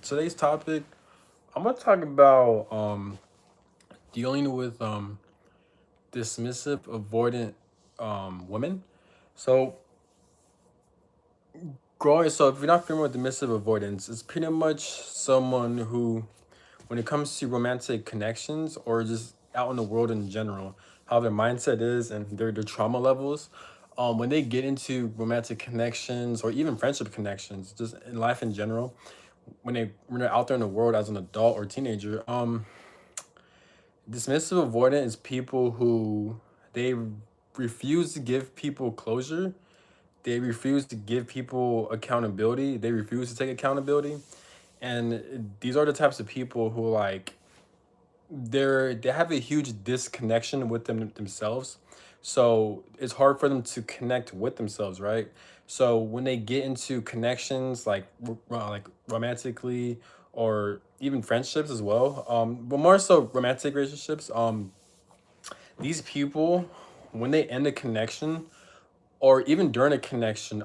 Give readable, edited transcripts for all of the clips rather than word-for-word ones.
today's topic, I'm gonna talk about dealing with dismissive, avoidant women. So so if you're not familiar with dismissive avoidance, it's pretty much someone who, when it comes to romantic connections or just out in the world in general, how their mindset is and their trauma levels. When they get into romantic connections or even friendship connections, just in life in general, when they're out there in the world as an adult or teenager, dismissive avoidant is people who they refuse to give people closure. They refuse to give people accountability. They refuse to take accountability. And these are the types of people who they have a huge disconnection with themselves. So it's hard for them to connect with themselves, right? So when they get into connections like romantically or even friendships as well, but more so romantic relationships, these people, when they end a connection or even during a connection,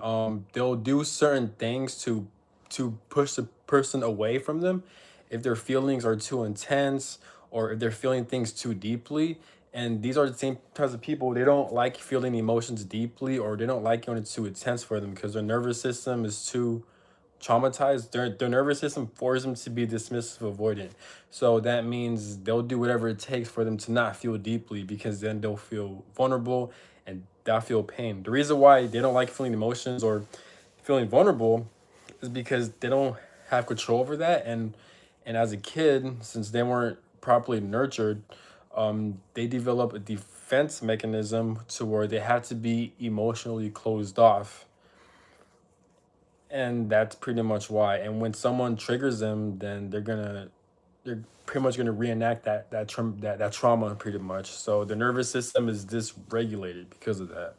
they'll do certain things to push the person away from them if their feelings are too intense or if they're feeling things too deeply. And these are the same types of people, they don't like feeling emotions deeply, or they don't like when it's too intense for them because their nervous system is too traumatized. Their nervous system forces them to be dismissive avoidant. So that means they'll do whatever it takes for them to not feel deeply, because then they'll feel vulnerable and they'll feel pain. The reason why they don't like feeling emotions or feeling vulnerable is because they don't have control over that. And as a kid, since they weren't properly nurtured, they develop a defense mechanism to where they have to be emotionally closed off, and that's pretty much why. And when someone triggers them, then they're pretty much gonna reenact that trauma pretty much. So the nervous system is dysregulated because of that.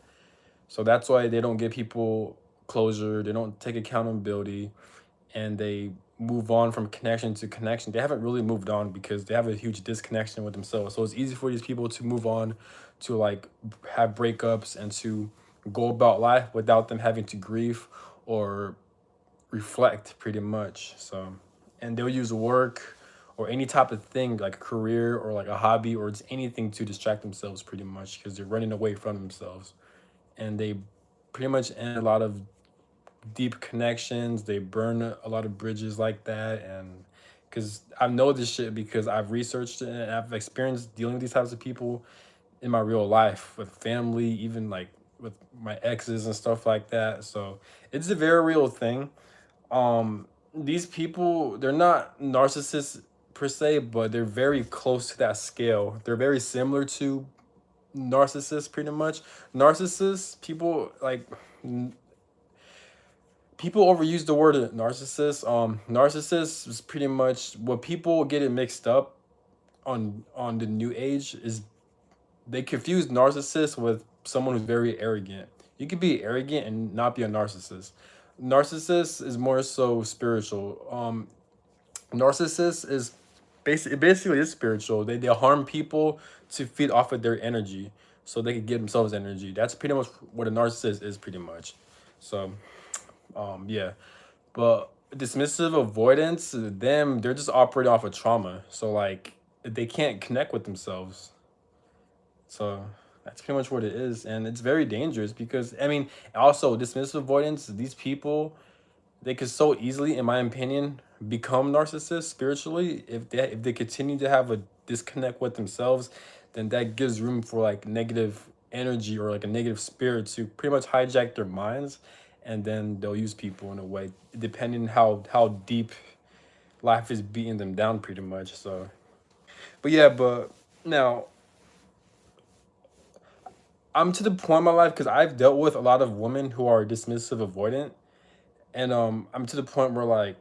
So that's why they don't give people closure. They don't take accountability, and they move on from connection to connection. They haven't really moved on because they have a huge disconnection with themselves. So it's easy for these people to move on, to have breakups and to go about life without them having to grieve or reflect pretty much. So, and they'll use work or any type of thing like a career or like a hobby or just anything to distract themselves pretty much, because they're running away from themselves. And they pretty much end a lot of deep connections. They burn a lot of bridges like that. And because I know this shit because I've researched it and I've experienced dealing with these types of people in my real life with family, even like with my exes and stuff like that. So it's a very real thing. These people, they're not narcissists per se, but they're very close to that scale. They're very similar to narcissists pretty much. Narcissists, people overuse the word narcissist. Narcissist is pretty much what people get it mixed up on the new age is they confuse narcissist with someone who's very arrogant. You could be arrogant and not be a narcissist. Narcissist is more so spiritual. Narcissist is basically is spiritual. They harm people to feed off of their energy, so they can give themselves energy. That's pretty much what a narcissist is, pretty much. So, yeah. But dismissive avoidance, them, they're just operating off of trauma. So they can't connect with themselves. So that's pretty much what it is, and it's very dangerous because I mean, also dismissive avoidance. These people, they could so easily, in my opinion, become narcissists spiritually if they continue to have a disconnect with themselves. Then that gives room for like negative energy or like a negative spirit to pretty much hijack their minds, and then they'll use people in a way depending how deep life is beating them down pretty much. So, but yeah, but now I'm to the point in my life because I've dealt with a lot of women who are dismissive avoidant, and I'm to the point where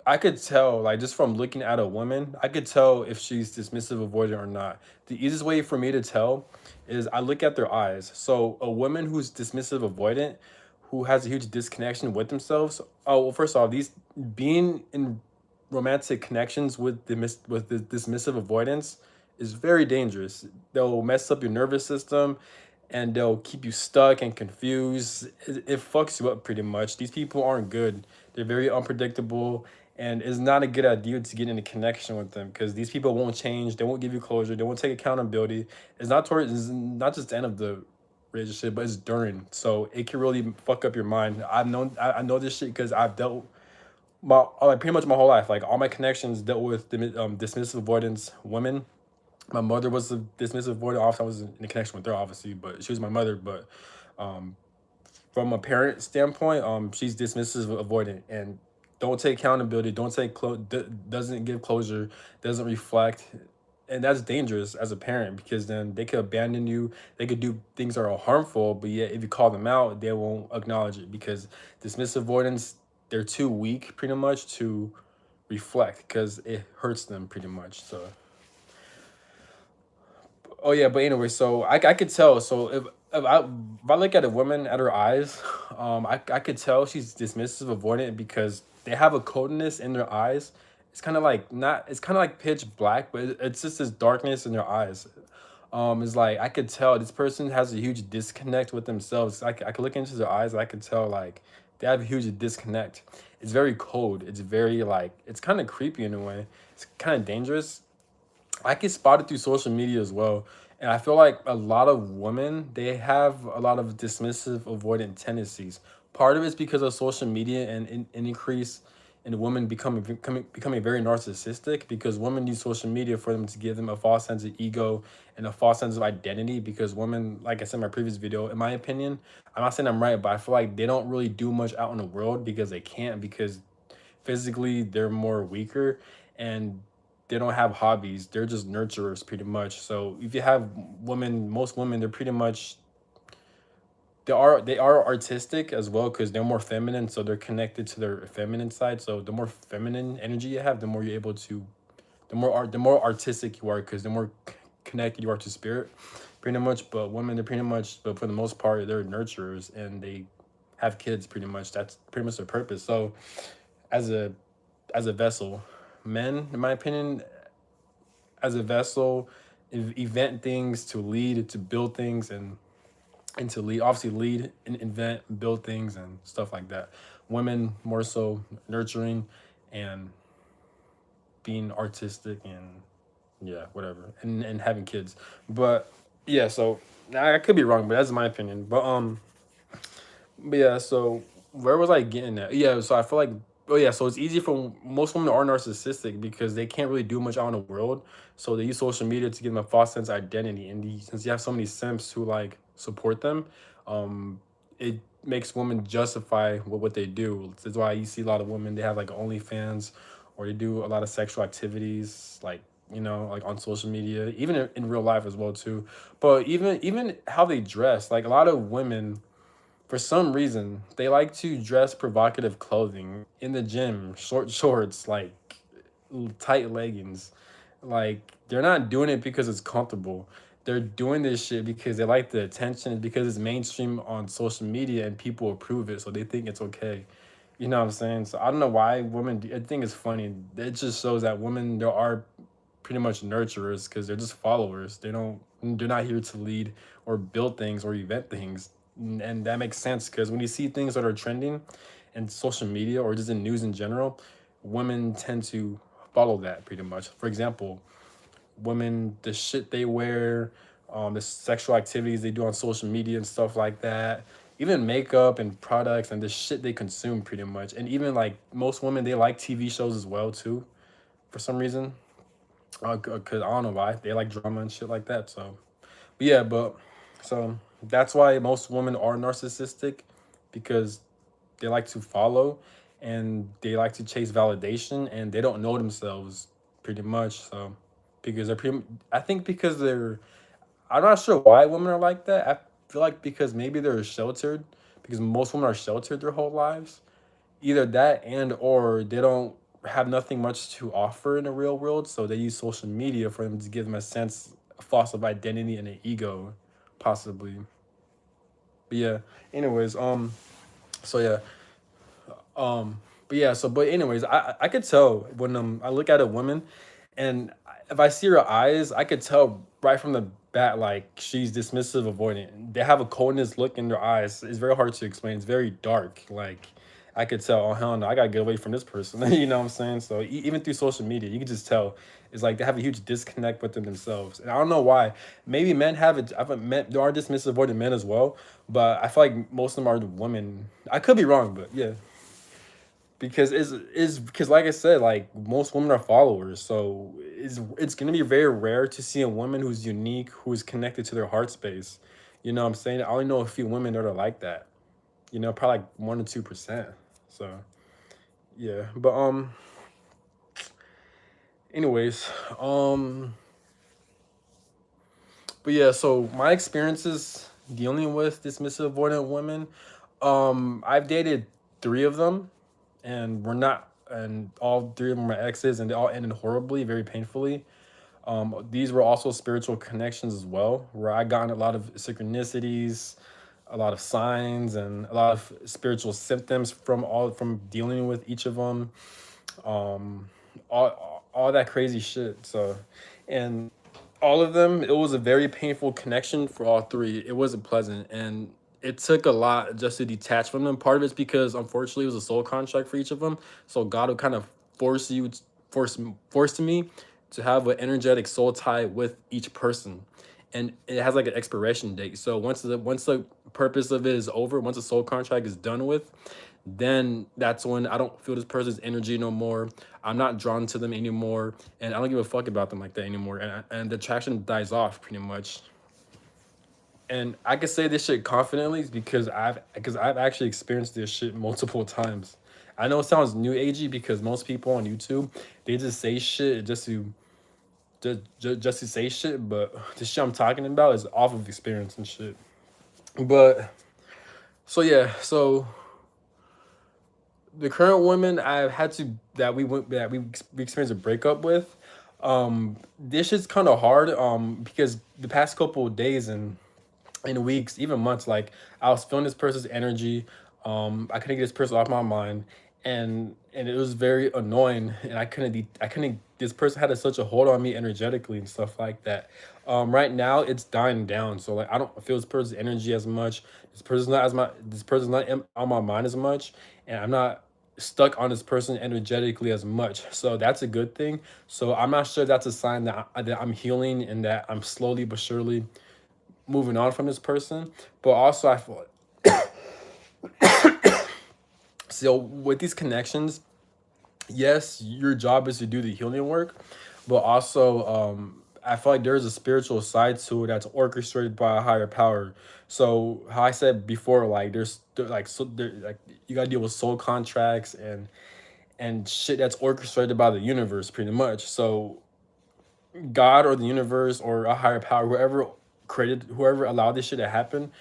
I could tell, like, just from looking at a woman, I could tell if she's dismissive avoidant or not. The easiest way for me to tell is I look at their eyes. So a woman who's dismissive avoidant, who has a huge disconnection with themselves. Oh, well, first off, these being in romantic connections with the dismissive avoidance is very dangerous. They'll mess up your nervous system, and they'll keep you stuck and confused. It fucks you up pretty much. These people aren't good. They're very unpredictable, and it's not a good idea to get in a connection with them because these people won't change. They won't give you closure. They won't take accountability. It's not just the end of the relationship, but it's during. So it can really fuck up your mind. I know this shit because I've dealt like pretty much my whole life. Like all my connections dealt with dismissive avoidance women. My mother was a dismissive avoidant. Obviously, I was in a connection with her, obviously, but she was my mother. But um, from a parent standpoint, she's dismissive, avoidant, and don't take accountability. Don't take doesn't give closure, doesn't reflect, and that's dangerous as a parent because then they could abandon you. They could do things that are harmful, but yet if you call them out, they won't acknowledge it because dismissive avoidance, they're too weak, pretty much, to reflect because it hurts them pretty much. So oh yeah, but anyway, so I could tell. So if I look at a woman at her eyes, I could tell she's dismissive, avoidant because they have a coldness in their eyes. It's kind of like not. It's kind of like pitch black, but it's just this darkness in their eyes. It's like I could tell this person has a huge disconnect with themselves. I could look into their eyes. And I could tell like they have a huge disconnect. It's very cold. It's very like it's kind of creepy in a way. It's kind of dangerous. I can spot it through social media as well. And I feel like a lot of women, they have a lot of dismissive, avoidant tendencies. Part of it's because of social media and an increase in women becoming very narcissistic because women use social media for them to give them a false sense of ego and a false sense of identity because women, like I said in my previous video, in my opinion, I'm not saying I'm right, but I feel like they don't really do much out in the world because they can't because physically they're more weaker and they don't have hobbies. They're just nurturers pretty much. So if you have women, most women, they're pretty much they are artistic as well because they're more feminine, so they're connected to their feminine side. So the more feminine energy you have, the more you're able to, the more artistic you are because the more connected you are to spirit, pretty much. But women, they're pretty much, but for the most part, they're nurturers and they have kids pretty much. That's pretty much their purpose. So as a vessel, men, in my opinion, as a vessel, event things to lead, to build things, and to lead, obviously lead and invent, build things and stuff like that. Women more so nurturing and being artistic and yeah, whatever, and having kids. But yeah, so I could be wrong, but that's my opinion. But yeah, so where was I getting at? Yeah, so I feel like oh yeah, so it's easy for most women are narcissistic because they can't really do much out in the world. So they use social media to give them a false sense of identity. And since you have so many simps who like support them, um, it makes women justify what they do. That's why you see a lot of women they have like OnlyFans or they do a lot of sexual activities like like on social media, even in real life as well too. But even how they dress, like a lot of women for some reason, they like to dress provocative clothing in the gym, short shorts, like tight leggings. Like they're not doing it because it's comfortable. They're doing this shit because they like the attention, because it's mainstream on social media and people approve it, so they think it's okay. You know what I'm saying? So I don't know why women. I think it's funny. It just shows that women there are pretty much nurturers because they're just followers. They don't. They're not here to lead or build things or event things, and that makes sense because when you see things that are trending, in social media or just in news in general, women tend to follow that pretty much. For example, women, the shit they wear, the sexual activities they do on social media and stuff like that, even makeup and products and the shit they consume pretty much. And even like most women, they like TV shows as well too, for some reason. Cause I don't know why they like drama and shit like that. So, but yeah, but so that's why most women are narcissistic, because they like to follow and they like to chase validation and they don't know themselves pretty much. So because I think because I'm not sure why women are like that. I feel like because maybe they're sheltered, because most women are sheltered their whole lives. Either that and or they don't have nothing much to offer in the real world, so they use social media for them to give them a false of identity and an ego, possibly. But yeah, anyways, so yeah, but yeah, but anyways, I could tell when I look at a woman, and if I see her eyes, I could tell right from the bat like she's dismissive, avoidant. They have a coldness look in their eyes. It's very hard to explain. It's very dark, like, I could tell, oh hell no, I gotta get away from this person. You know what I'm saying? So even through social media, you can just tell it's like they have a huge disconnect with themselves, and I don't know why. Maybe men have it. I've met there are dismissive avoidant men as well, but I feel like most of them are women. I could be wrong, but yeah, because is because like I said, like most women are followers, so it's gonna be very rare to see a woman who's unique, who's connected to their heart space. You know what I'm saying? I only know a few women that are like that. You know, probably like 1 to 2%. So yeah, but anyways, um, but yeah. So my experiences dealing with dismissive avoidant women, I've dated three of them, and we're not, and all three of them are exes, and they all ended horribly, very painfully. These were also spiritual connections as well, where I got a lot of synchronicities, a lot of signs, and a lot of spiritual symptoms from dealing with each of them. All that crazy shit. So, and all of them, it was a very painful connection for all three. It wasn't pleasant, and it took a lot just to detach from them. Part of it's because unfortunately it was a soul contract for each of them. So God would kind of force you, force me to have an energetic soul tie with each person, and it has like an expiration date. So once the purpose of it is over, once the soul contract is done with, then that's when I don't feel this person's energy no more. I'm not drawn to them anymore, and I don't give a fuck about them like that anymore. And the attraction dies off pretty much. And I can say this shit confidently because I've actually experienced this shit multiple times. I know it sounds new agey because most people on YouTube, they just say shit just to say shit, but the shit I'm talking about is off of experience and shit. But so yeah, so the current woman I've had to that we experienced a breakup with, this shit's kind of hard because the past couple of days and weeks, even months, like I was feeling this person's energy. I couldn't get this person off my mind, and it was very annoying. And I couldn't. This person had such a hold on me energetically and stuff like that. Right now, it's dying down. So like I don't feel this person's energy as much. This person's not on my mind as much, and I'm not stuck on this person energetically as much. So that's a good thing. So I'm not sure if that's a sign that I'm healing and that I'm slowly but surely moving on from this person. But also I feel so with these connections, yes, your job is to do the healing work, but also I feel like there's a spiritual side to it that's orchestrated by a higher power. So how I said before, like like you gotta deal with soul contracts and shit that's orchestrated by the universe pretty much. So God or the universe or a higher power, whoever allowed this shit to happen,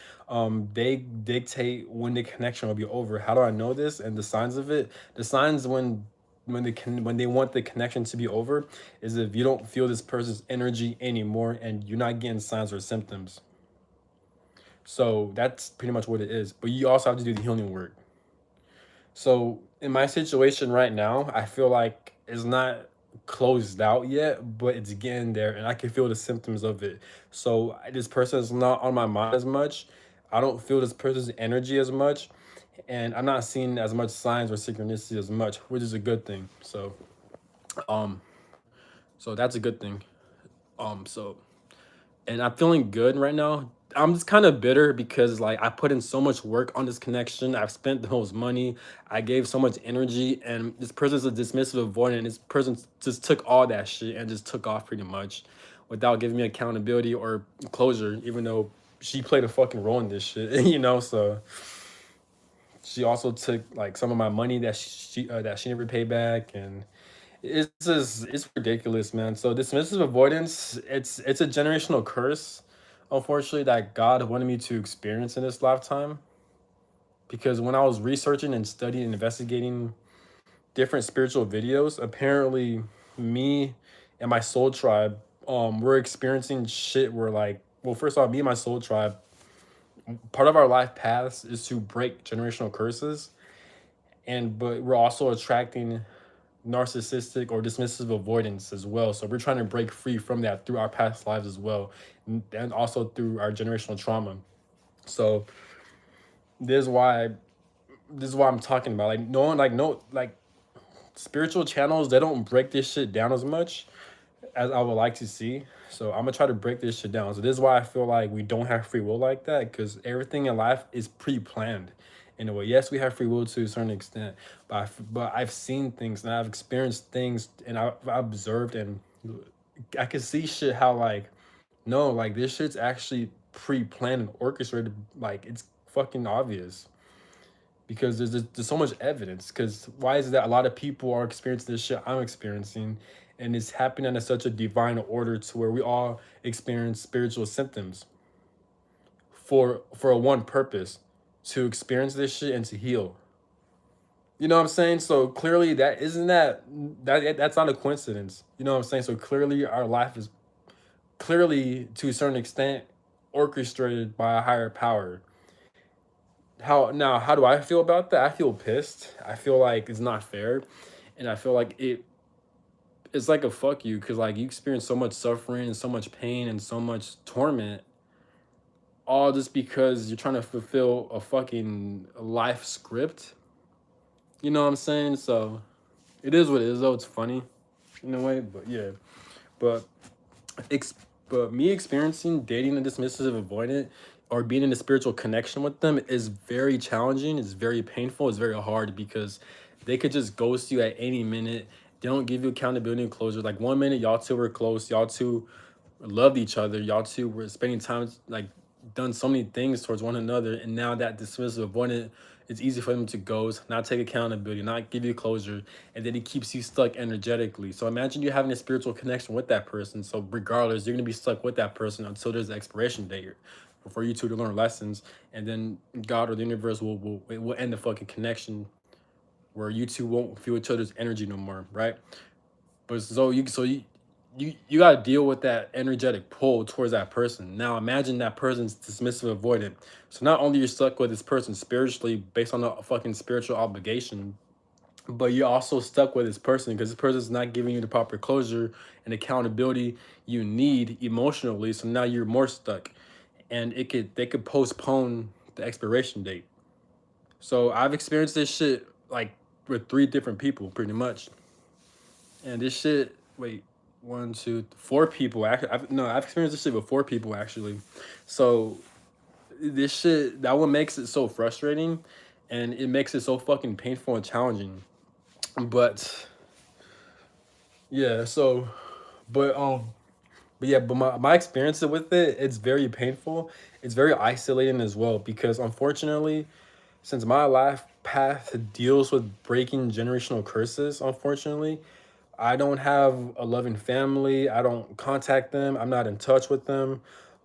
they dictate when the connection will be over. How do I know this? And the signs of it, the signs when they want the connection to be over, is if you don't feel this person's energy anymore and you're not getting signs or symptoms. So that's pretty much what it is. But you also have to do the healing work. So in my situation right now, I feel like it's not closed out yet, but it's getting there, and I can feel the symptoms of it. So this person is not on my mind as much. I don't feel this person's energy as much, and I'm not seeing as much signs or synchronicity as much, which is a good thing. Um, so that's a good thing. So and I'm feeling good right now. I'm just kind of bitter because like I put in so much work on this connection. I've spent the most money. I gave so much energy, and this person's a dismissive avoidant. This person just took all that shit and just took off pretty much, without giving me accountability or closure. Even though she played a fucking role in this shit, you know. So she also took like some of my money that she never paid back, and it's ridiculous, man. So dismissive avoidance, it's a generational curse, unfortunately, that God wanted me to experience in this lifetime. Because when I was researching and studying and investigating different spiritual videos, apparently me and my soul tribe, we're experiencing shit where like, well, first off, me and my soul tribe, part of our life paths is to break generational curses, and but we're also attracting narcissistic or dismissive avoidance as well. So we're trying to break free from that through our past lives as well, and also through our generational trauma. So this is why this is what I'm talking about. Like no one, like no, like spiritual channels, they don't break this shit down as much as I would like to see. So I'm gonna try to break this shit down. So this is why I feel like we don't have free will like that, because everything in life is pre-planned in a way. Yes, we have free will to a certain extent, but I've seen things and I've experienced things and I've observed and I can see shit how like no, like this shit's actually pre-planned and orchestrated. Like it's fucking obvious because there's so much evidence. Because why is it that a lot of people are experiencing this shit I'm experiencing, and it's happening in such a divine order to where we all experience spiritual symptoms for a one purpose, to experience this shit and to heal. You know what I'm saying? So clearly that isn't that's not a coincidence. You know what I'm saying? So clearly our life is clearly to a certain extent orchestrated by a higher power. How do I feel about that? I feel pissed. I feel like it's not fair, and I feel like it's like a fuck you, because like you experience so much suffering and so much pain and so much torment, all just because you're trying to fulfill a fucking life script. You know what I'm saying? So it is what it is, though. It's funny in a way, but yeah. But ex- but me experiencing dating a dismissive avoidant or being in a spiritual connection with them is very challenging. It's very painful. It's very hard because they could just ghost you at any minute. They don't give you accountability and closure. Like one minute y'all two were close, y'all two loved each other, y'all two were spending time, like done so many things towards one another, and now that dismissive avoidant, it's easy for them to ghost, not take accountability, not give you closure, and then it keeps you stuck energetically. So imagine you having a spiritual connection with that person. So regardless, you're gonna be stuck with that person until there's an expiration date for you two to learn lessons, and then God or the universe will end the fucking connection where you two won't feel each other's energy no more, right? But you got to deal with that energetic pull towards that person. Now imagine that person's dismissive avoidant. So not only you're stuck with this person spiritually based on a fucking spiritual obligation, but you're also stuck with this person because this person's not giving you the proper closure and accountability you need emotionally. So now you're more stuck, and they could postpone the expiration date. So I've experienced this shit like with three different people pretty much. And this shit, wait, one, two, four people. Actually, I've experienced this shit with four people actually. So this shit, that one makes it so frustrating, and it makes it so fucking painful and challenging. But yeah, but but my experience with it, it's very painful. It's very isolating as well because unfortunately, since my life path deals with breaking generational curses, unfortunately, I don't have a loving family. I don't contact them. I'm not in touch with them.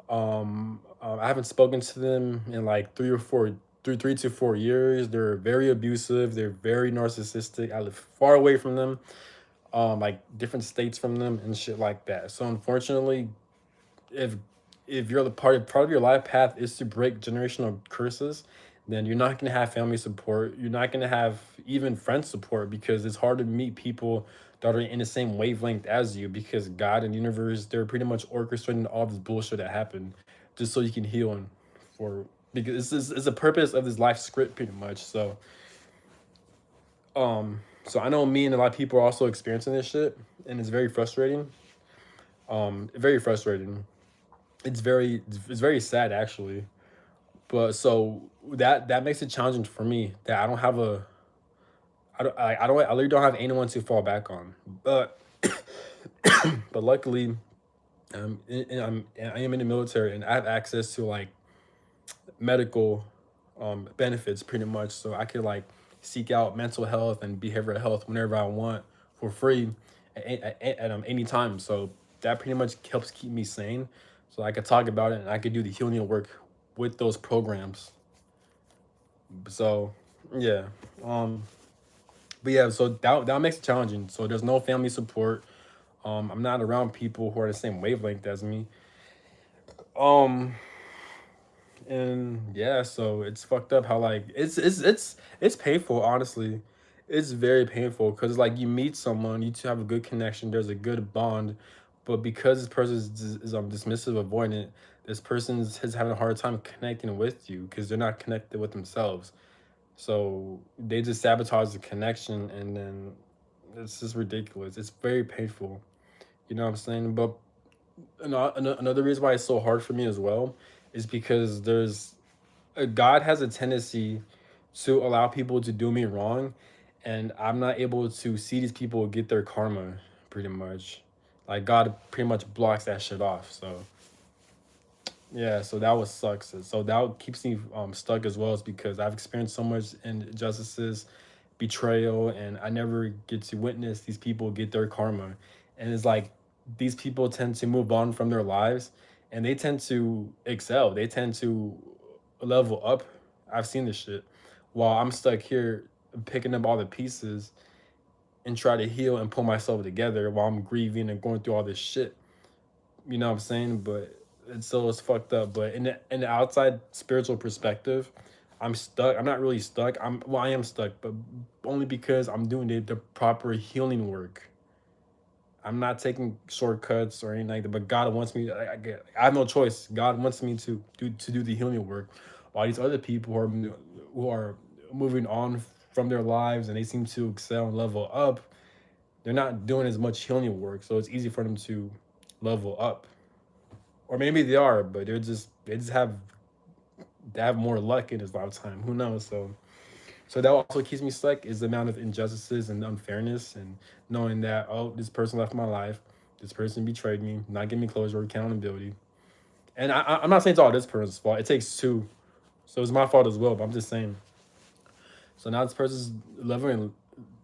I haven't spoken to them in like 3 to 4 years. They're very abusive. They're very narcissistic. I live far away from them, like different states from them and shit like that. So unfortunately, if you're the part of your life path is to break generational curses, then you're not going to have family support. You're not going to have even friend support because it's hard to meet people that are in the same wavelength as you, because God and the universe, they're pretty much orchestrating all this bullshit that happened just so you can heal, and for because it's the purpose of this life script pretty much. So I know me and a lot of people are also experiencing this shit, and it's very frustrating. Very frustrating. It's very sad actually. But so that makes it challenging for me that I don't have a I literally don't have anyone to fall back on. But luckily, I am in the military and I have access to like medical benefits pretty much, so I could like seek out mental health and behavioral health whenever I want for free at any time. So that pretty much helps keep me sane. So I could talk about it and I could do the healing work with those programs. So yeah, um, but yeah, so that makes it challenging. So there's no family support. I'm not around people who are the same wavelength as me. Um, and yeah, so it's fucked up how like it's painful. Honestly, it's very painful because like you meet someone, you two have a good connection, there's a good bond, but because this person is dismissive, avoidant, this person is having a hard time connecting with you because they're not connected with themselves. So they just sabotage the connection, and then it's just ridiculous. It's very painful. You know what I'm saying? But another reason why it's so hard for me as well is because God has a tendency to allow people to do me wrong, and I'm not able to see these people get their karma pretty much. Like God pretty much blocks that shit off. So yeah, so that was sucks. So that keeps me stuck as well, is because I've experienced so much injustices, betrayal, and I never get to witness these people get their karma. And it's like these people tend to move on from their lives, and they tend to excel. They tend to level up. I've seen this shit. While I'm stuck here picking up all the pieces and try to heal and pull myself together while I'm grieving and going through all this shit. You know what I'm saying? But it's fucked up. But in the outside spiritual perspective, I'm stuck. I'm not really stuck. I am stuck, but only because I'm doing the proper healing work. I'm not taking shortcuts or anything like that. But God wants me. I have no choice. God wants me to do the healing work. While these other people who are moving on from their lives and they seem to excel and level up, they're not doing as much healing work. So it's easy for them to level up, or maybe they are, but they just have more luck in his lifetime. Who knows? So that also keeps me stuck, is the amount of injustices and unfairness, and knowing that, oh, this person left my life, this person betrayed me, not giving me closure or accountability. And I'm not saying it's all this person's fault. It takes two, so it's my fault as well. But I'm just saying. So now this person's living and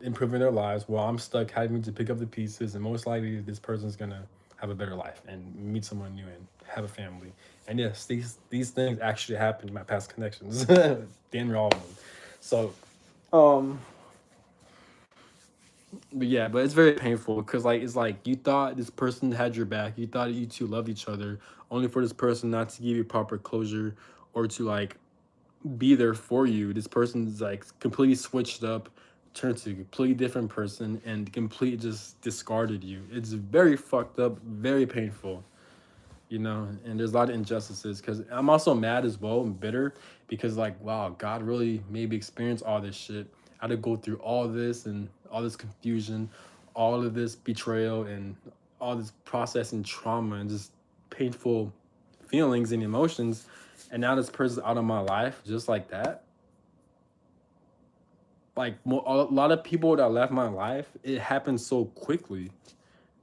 improving their lives, while I'm stuck having to pick up the pieces, and most likely this person's gonna have a better life and meet someone new and have a family. And yes, these things actually happened in my past connections. Damn near all of them. So, um, but yeah, but it's very painful because like it's like you thought this person had your back, you thought you two loved each other, only for this person not to give you proper closure or to like be there for you. This person's like completely switched up, turned to a completely different person, and completely just discarded you. It's very fucked up, very painful, you know. And there's a lot of injustices because I'm also mad as well and bitter because like, wow, God really made me experience all this shit. I had to go through all this and all this confusion, all of this betrayal, and all this processing trauma and just painful feelings and emotions, and now this person's out of my life just like that. Like a lot of people that left my life, it happened so quickly.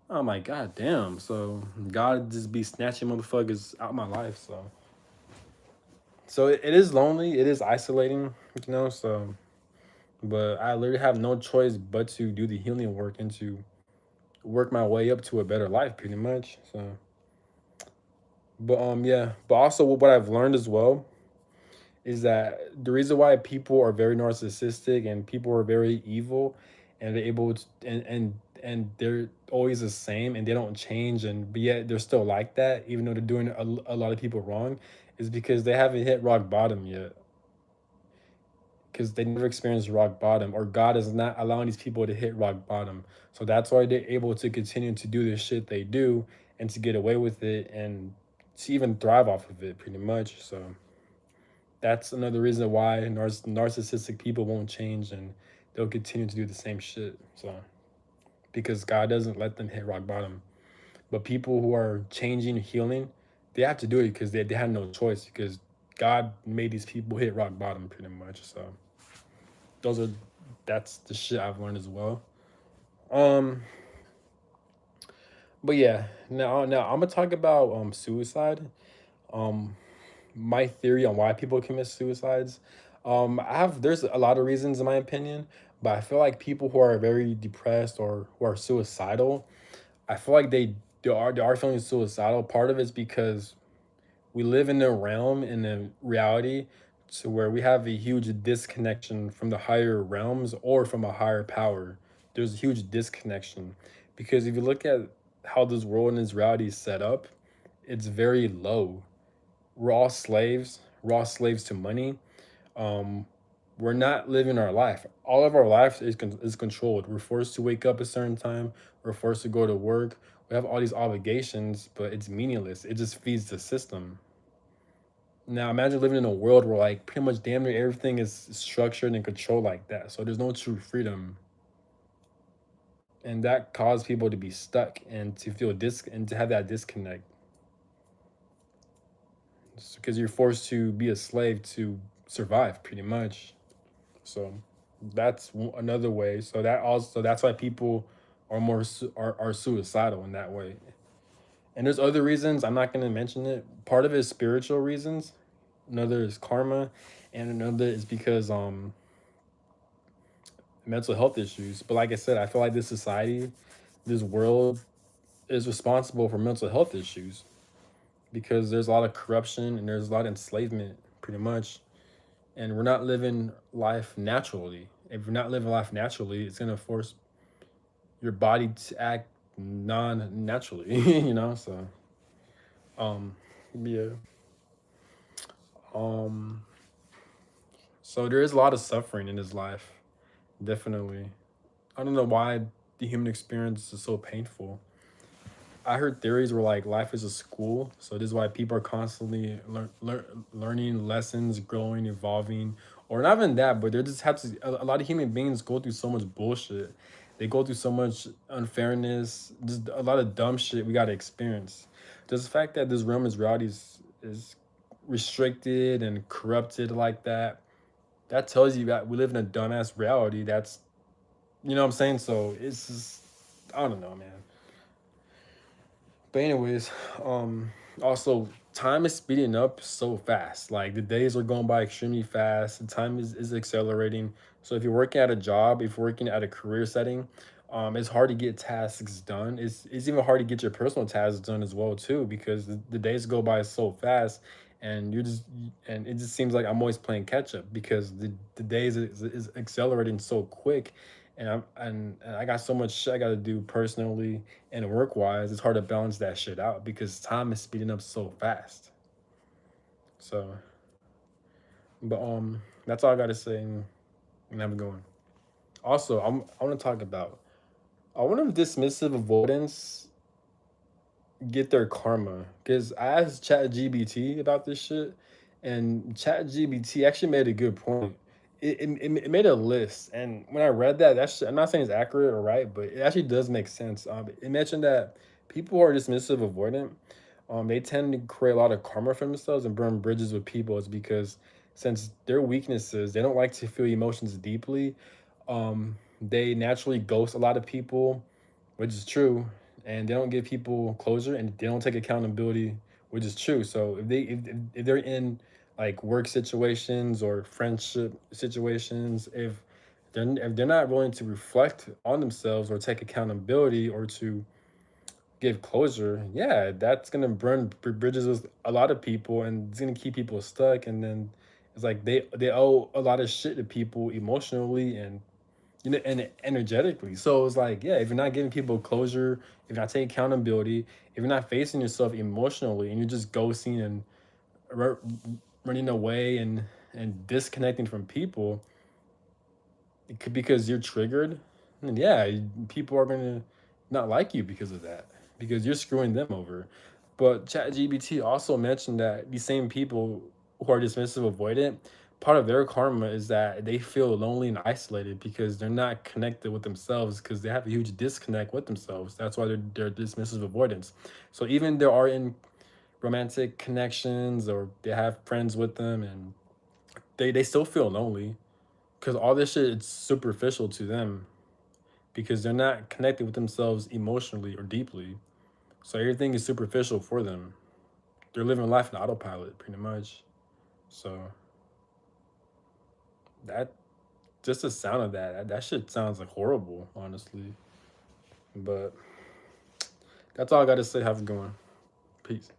Oh my god, damn! So God just be snatching motherfuckers out my life. So it is lonely, it is isolating, you know. So, but I literally have no choice but to do the healing work and to work my way up to a better life, pretty much. So, but yeah, but also what I've learned as well is that the reason why people are very narcissistic and people are very evil, and they're able to, and they're always the same and they don't change, and but yet they're still like that even though they're doing a lot of people wrong, is because they haven't hit rock bottom yet, because they never experienced rock bottom, or God is not allowing these people to hit rock bottom. So that's why they're able to continue to do the shit they do and to get away with it and to even thrive off of it pretty much. So that's another reason why narcissistic people won't change, and they'll continue to do the same shit. So because God doesn't let them hit rock bottom. But people who are changing, healing, they have to do it because they have no choice, because God made these people hit rock bottom pretty much. So those are that's the shit I've learned as well. Um but yeah, now I'm gonna talk about suicide. Um my theory on why people commit suicides. I have There's a lot of reasons in my opinion, but I feel like people who are very depressed or who are suicidal, I feel like they are feeling suicidal. Part of it's because we live in a realm, in a reality, to where we have a huge disconnection from the higher realms or from a higher power. There's a huge disconnection because if you look at how this world and this reality is set up, it's very low. We're all slaves to money. um we're not living our life. All of our life is controlled. We're forced to wake up a certain time. We're forced to go to work. We have all these obligations, but it's meaningless. It just feeds the system. Now imagine living in a world where like pretty much damn near everything is structured and controlled like that. So there's no true freedom. And that caused people to be stuck and to feel and to have that disconnect. Because you're forced to be a slave to survive pretty much. So that's another way. So that's why people are are suicidal in that way. And there's other reasons. I'm not going to mention it. Part of it is spiritual reasons. Another is karma, and another is because mental health issues. But like I said, I feel like this society, this world, is responsible for mental health issues because there's a lot of corruption and there's a lot of enslavement, pretty much. And we're not living life naturally. If you're not living life naturally, it's gonna force your body to act non-naturally, you know. So, um, yeah, um, so there is a lot of suffering in his life, definitely. I don't know why the human experience is so painful. I heard theories where like life is a school, so this is why people are constantly learning lessons, growing, evolving, or not even that, but they just have to. A lot of human beings go through so much bullshit. They go through so much unfairness, just a lot of dumb shit we gotta experience. Just the fact that this realm is reality is restricted and corrupted like that, that tells you that we live in a dumbass reality. That's you know what I'm saying. So it's just I don't know, man. But anyways, also time is speeding up so fast. Like the days are going by extremely fast. The time is accelerating. So if you're working at a job, if you're working at a career setting, it's hard to get tasks done. It's even hard to get your personal tasks done as well too, because the days go by so fast and and it just seems like I'm always playing catch up because the days is accelerating so quick and and I got so much shit I got to do personally and work wise. It's hard to balance that shit out because time is speeding up so fast. So, but that's all I got to say. And I'm going. Also, I want to talk about. I wonder if dismissive avoidance get their karma because I asked ChatGPT about this shit, and ChatGPT actually made a good point. It made a list, and when I read that, I'm not saying it's accurate or right, but it actually does make sense. It mentioned that people who are dismissive avoidant, they tend to create a lot of karma for themselves and burn bridges with people. Is because since their weaknesses, they don't like to feel emotions deeply. They naturally ghost a lot of people, which is true, and they don't give people closure and they don't take accountability, which is true. So if they're in like work situations or friendship situations, if they're not willing to reflect on themselves or take accountability or to give closure, yeah, that's gonna burn bridges with a lot of people and it's gonna keep people stuck. And then it's like they owe a lot of shit to people emotionally and you know, and energetically. So it's like, yeah, if you're not giving people closure, if you're not taking accountability, if you're not facing yourself emotionally, and you're just ghosting and r- running away and disconnecting from people, it could because you're triggered. And yeah, people are gonna not like you because of that, because you're screwing them over. But ChatGPT also mentioned that these same people who are dismissive avoidant, part of their karma is that they feel lonely and isolated because they're not connected with themselves because they have a huge disconnect with themselves. That's why they're dismissive avoidance. So even they are in romantic connections or they have friends with them and they still feel lonely because all this shit is superficial to them because they're not connected with themselves emotionally or deeply. So everything is superficial for them. They're living life in autopilot pretty much. So that just the sound of that shit sounds like horrible, honestly. But that's all I gotta say. Have a good one. Peace.